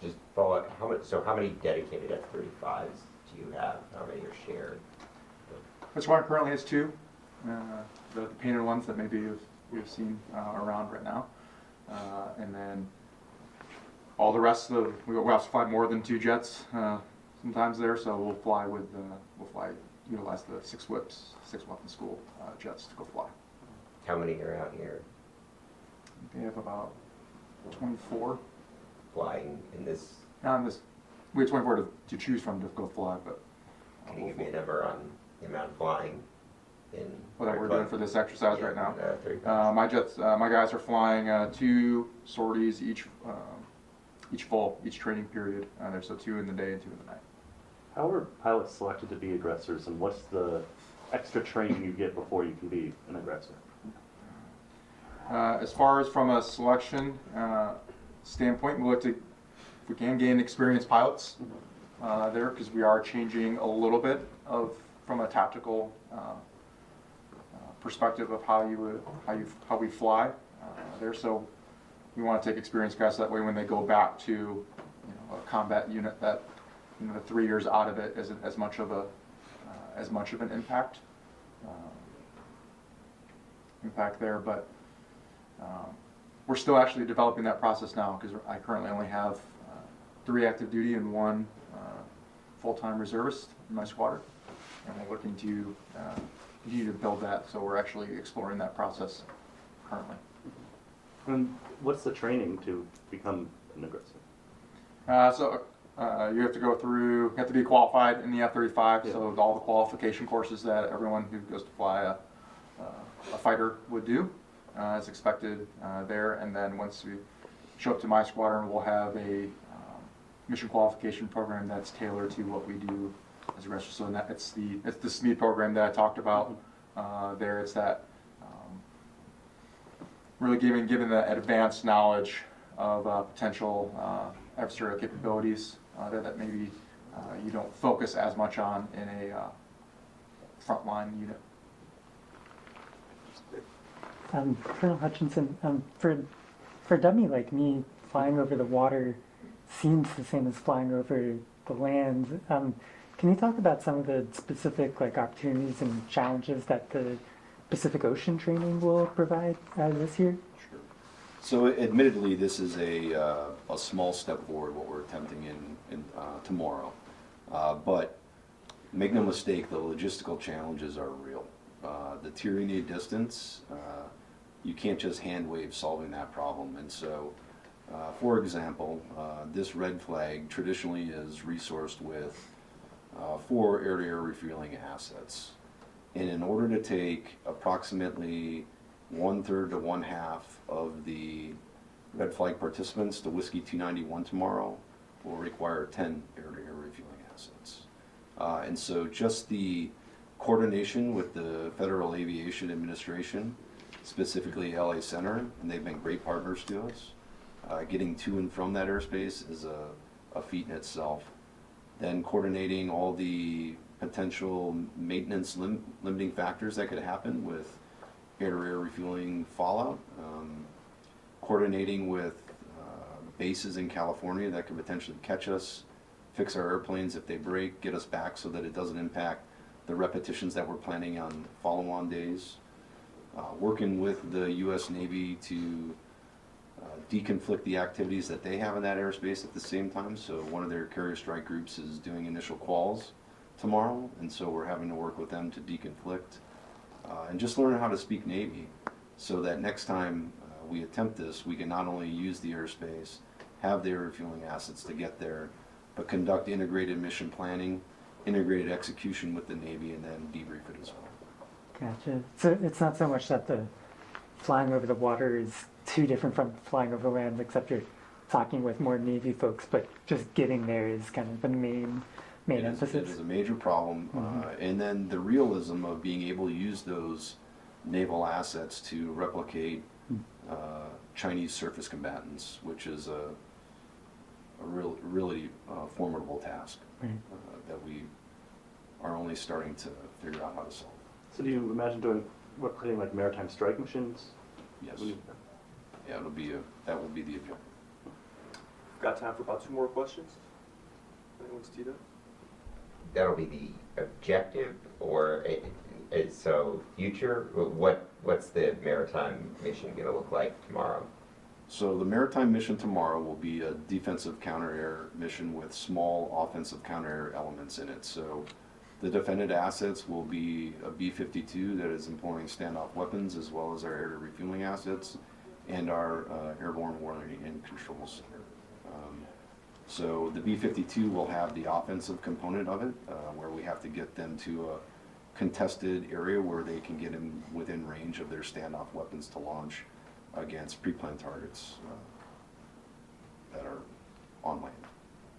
Just follow up, how many dedicated F-35s do you have? How many are shared? This one currently has 2, the painted ones that maybe you've seen around right now, and then all the rest of we also fly more than 2 jets sometimes there, so we'll utilize the 6 weapon school jets to go fly. How many are out here? They have about 24. Flying in this? We have 24 to choose from to go fly, but. Can you give me a number on the amount of flying in? What that we're doing for this exercise right now? 35. My guys are flying 2 sorties each training period. There's 2 in the day and 2 in the night. How are pilots selected to be aggressors, and what's the extra training you get before you can be an aggressor? As far as from a selection standpoint, we look to, if we can gain experienced pilots there, because we are changing a little bit from a tactical perspective of how we fly there. So we want to take experienced guys, so that way when they go back to a combat unit, that the 3 years out of it isn't as much of an impact there, but. We're still actually developing that process now, because I currently only have 3 active duty and 1 full-time reservist in my squadron, and we're looking to continue to build that. So we're actually exploring that process currently. And what's the training to become an aggressor? You have to go through. You have to be qualified in the F-35. Yeah. So all the qualification courses that everyone who goes to fly a fighter would do. As expected there, and then once we show up to my squadron, we'll have a mission qualification program that's tailored to what we do as aggressors. So it's the SMED program that I talked about there. It's that really giving the advanced knowledge of potential adversarial capabilities that maybe you don't focus as much on in a frontline unit. Colonel Hutchinson, for a dummy like me, flying over the water seems the same as flying over the land. Can you talk about some of the specific opportunities and challenges that the Pacific Ocean training will provide this year? Sure. So admittedly, this is a small step forward, what we're attempting in tomorrow. But make no mistake, the logistical challenges are real. The tyranny of distance, you can't just hand wave solving that problem. And so, for example, this red flag traditionally is resourced with 4 air-to-air refueling assets. And in order to take approximately 1/3 to 1/2 of the red flag participants to Whiskey 291 tomorrow, will require 10 air-to-air refueling assets. And so just the coordination with the Federal Aviation Administration, specifically LA Center, and they've been great partners to us. Getting to and from that airspace is a feat in itself. Then coordinating all the potential maintenance limiting factors that could happen with air-to-air refueling fallout. Coordinating with bases in California that could potentially catch us, fix our airplanes if they break, get us back so that it doesn't impact the repetitions that we're planning on follow-on days. Working with the U.S. Navy to deconflict the activities that they have in that airspace at the same time. So one of their carrier strike groups is doing initial quals tomorrow, and so we're having to work with them to deconflict and just learn how to speak Navy, so that next time we attempt this, we can not only use the airspace, have the refueling assets to get there, but conduct integrated mission planning, integrated execution with the Navy, and then debrief it as well. Gotcha. So it's not so much that the flying over the water is too different from flying over land, except you're talking with more Navy folks, but just getting there is kind of the main emphasis. It is a major problem. And then the realism of being able to use those naval assets to replicate Chinese surface combatants, which is a really formidable task that we are only starting to figure out how to solve. So do you imagine creating like maritime strike missions? Yes. Yeah, that will be the objective. Got time for about 2 more questions? Anyone's teed up? That'll be the objective, or so future? What's the maritime mission going to look like tomorrow? So the maritime mission tomorrow will be a defensive counter-air mission with small offensive counter-air elements in it. So the defended assets will be a B-52 that is employing standoff weapons, as well as our air refueling assets and our airborne warning and control center. So the B-52 will have the offensive component of it, where we have to get them to a contested area where they can get within range of their standoff weapons to launch against pre-planned targets that are on land.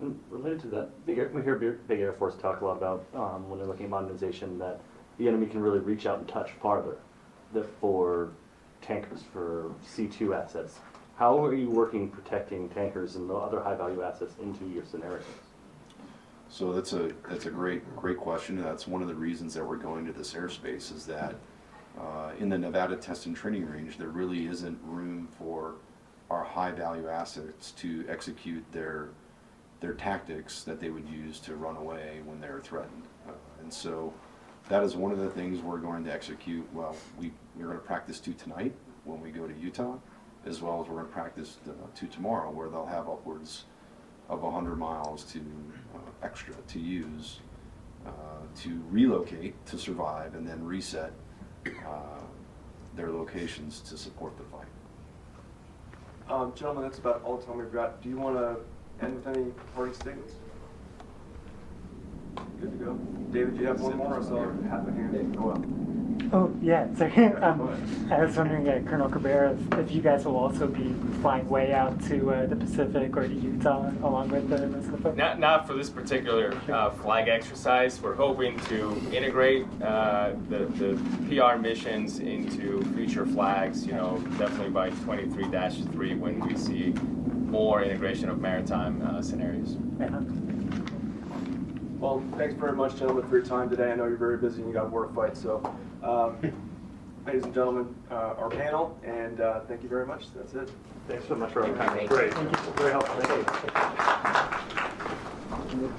And related to that, we hear big Air Force talk a lot about when they're looking at modernization, that the enemy can really reach out and touch farther for tankers, for C2 assets. How are you working protecting tankers and the other high-value assets into your scenarios? So that's a great question. That's one of the reasons that we're going to this airspace, is that in the Nevada Test and Training Range, there really isn't room for our high-value assets to execute their tactics that they would use to run away when they're threatened. And so that is one of the things we're going to execute. Well, we're going to practice 2 tonight when we go to Utah, as well as we're going to practice 2 tomorrow, where they'll have upwards of 100 miles to extra to use to relocate, to survive, and then reset their locations to support the fight. Gentlemen, that's about all the time we've got. Do you want to end with any parting statements? Good to go. David, do you have one more, or so I have a hand go up? Oh, yeah. So I was wondering, Colonel Cabrera, if you guys will also be flying way out to the Pacific or to Utah along with the rest of the folks? Not for this particular flag exercise. We're hoping to integrate the PR missions into future flags, definitely by 23-3 when we see more integration of maritime scenarios. Well, thanks very much, gentlemen, for your time today. I know you're very busy and you got war to fight. So, ladies and gentlemen, our panel, and thank you very much. That's it. Thanks so much for having me. Thank you. Great. Thank you. Very helpful. Thank you.